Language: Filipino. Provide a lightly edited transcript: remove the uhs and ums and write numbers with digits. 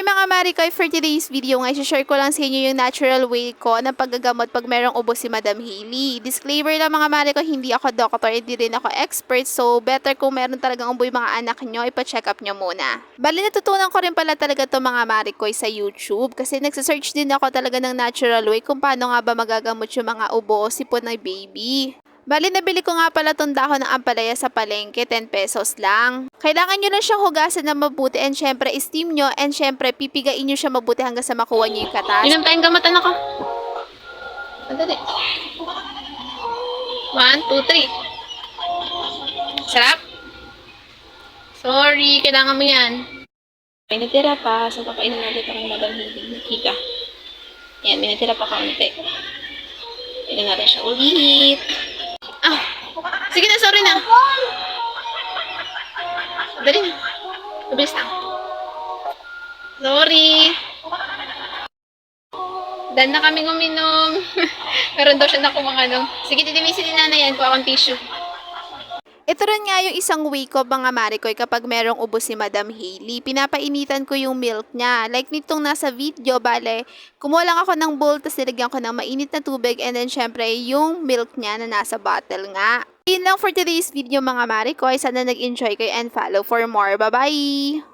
Hi mga Marikoy, for today's video nga, share ko lang sa inyo yung natural way ko ng paggagamot pag merong ubo si Madam Hailey. Disclaimer lang mga Marikoy, hindi ako doctor, hindi rin ako expert, so better kung meron talagang ubo yung mga anak nyo, ipa-check up nyo muna. Bali, natutunan ko rin pala talaga to mga Marikoy sa YouTube kasi nagsasearch din ako talaga ng natural way kung paano nga ba magagamot yung mga ubo o sipon ng baby. Bali, nabili ko nga pala itong dahon ng ampalaya sa palengke, 10 pesos lang. Kailangan nyo lang siyang hugasan na mabuti and syempre steam nyo and syempre pipigain nyo siya mabuti hanggang sa makuha nyo yung katas. Inom tayong gamot, anak ko. Madali. 1, 2, 3. Sarap? Sorry, kailangan mo yan. May natira pa, so papainom natin ito ng Madam Hailey. Nakita. Yan, may natira pa kaunti. Painom natin siya ulit. Sige na, sorry na. Dali na. Mabilis lang. Sorry. Dan na kaming uminom. Meron daw siya nakumang ano. Sige, titimisin ni nanay yan. Kuha akong tissue. Ito rin nga yung isang way ko mga Marikoy kapag merong ubo si Madam Hailey. Pinapainitan ko yung milk niya. Like nitong nasa video, bale, kumuha lang ako ng bowl, tapos nilagyan ko ng mainit na tubig, and then syempre yung milk niya na nasa bottle nga. Yun lang for today's video mga Marikoy. Sana nag-enjoy kayo and follow for more. Bye-bye!